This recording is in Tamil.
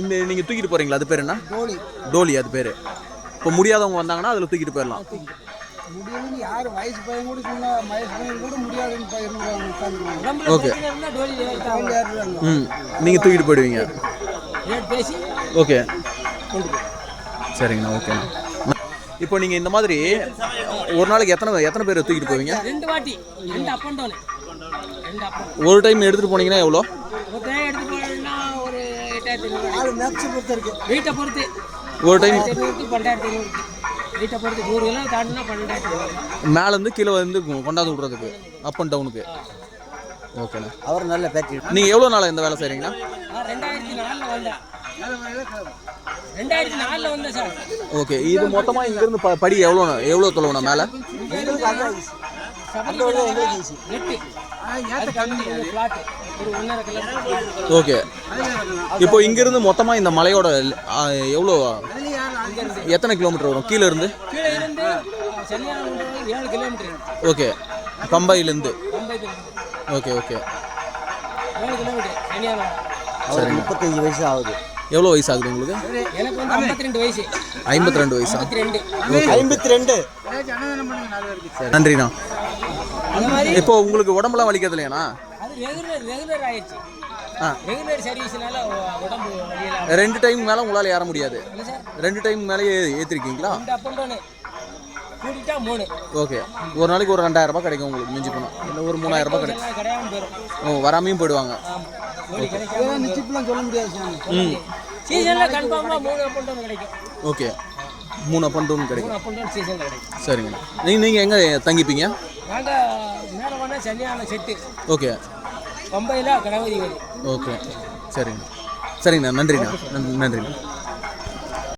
இந்த நீங்கள் தூக்கிட்டு போகிறீங்களா? அது பேர் என்ன? டோலி. டோலி அது பேர். இப்போ முடியாதவங்க வந்தாங்கன்னா அதில் தூக்கிட்டு போயிடலாம். முடியலன்னு யார் வயசு பையன் கூட சொன்னா வயசு பையன் கூட முடியாதுன்னு பையன். ஓகே. நீங்கள் தூக்கிட்டு போயிடுவீங்க. ஓகே சரிங்கண்ணா. ஓகேண்ணா. இப்போ நீங்கள் இந்த மாதிரி ஒரு நாளைக்கு எத்தனை பேர் தூக்கிட்டு போவீங்க? 2 வாட்டி 2 அப் அண்ட் டவுன். ஒரு டைம் எடுத்துகிட்டு போனீங்கன்னா எவ்வளோ? ஒரு டைம் எடுத்து போனீங்கன்னா ஒரு 8500. ஆளு மேக்ஸ் பொறுத்து இருக்கு. வெயிட்டை பொறுத்து ஒரு டைம் 12,500. வெயிட்டை பொறுத்து 100 கிலோ தாண்டினா 12,500. மேலேருந்து கீழே வந்து கொண்டாந்து விட்றதுக்கு அப் அண்ட் டவுனுக்கு. ஓகேண்ணா. அவர் நல்ல பேக்கேஜ். நீங்கள் எவ்வளோ நாளாக இந்த வேலை செய்கிறீங்கண்ணா? 2004 வந்தேன். 2004 வந்தேன் சார். ஓகே. இது மொத்தமாக இங்கேருந்து படி எவ்வளோ தொலைவுண்ணா மேலே? ஓகே. இப்போ இங்கேருந்து மொத்தமாக இந்த மலையோட எவ்வளோ எத்தனை கிலோமீட்டர் வரும் கீழே இருந்து? கீழே இருந்து 7 கிலோமீட்டர். ஓகே. பம்பையிலேருந்து. ஓகே ஓகே 7 கிலோமீட்டர் சனியானம். சரி. 35 வயசு ஆகுது. எவ்வளோ வயசு ஆகுது உங்களுக்கு? எனக்கு வந்து 52 வயசு. 52 வயசா? 52. நன்றிண்ணா. அந்த மாதிரி இப்போ உங்களுக்கு உடம்புலாம் வலிக்கிறது இல்லையாண்ணா? அது ரெகுலர் ஆயிடுச்சு. ரெகுலர் சர்வீஸ்னால உடம்பு வலியல. 2 டைம் மேலே உங்களால் ஏற முடியாது? 2 டைம் மேலே ஏற்றிருக்கீங்களா? 2 அப் அண்ட் டவுன் கூட்டிட்டா 3. ஓகே. ஒரு நாளைக்கு ஒரு 2000 ரூபாய் கிடைக்கும் உங்களுக்கு மிஞ்சி போனால், இல்லை ஒரு 3000 ரூபாய் கிடைக்கும். கிடையாம போயிடும். ஓ, வராமையும் போயிடுவாங்க. நிச்சயப்பெல்லாம் சொல்ல முடியாது. சீசன்ல கன்ஃபார்மா 3 அப் அண்ட் டவுன் கிடைக்கும். ஓகே. 3 அப் அண்ட் டவுன் கிடைக்கும். 3 அப் அண்ட் டவுன் சீசன்ல கிடைக்கும். சரிங்கண்ணா. நீங்கள் எங்கே தங்கிப்பீங்க? நாங்க மேலே போனால் சனியான செட்டு. ஓகே. பம்பையில் கணபதி வரி. ஓகே சரிங்கண்ணா. சரிங்கண்ணா. நன்றிண்ணா. நன்றிண்ணா.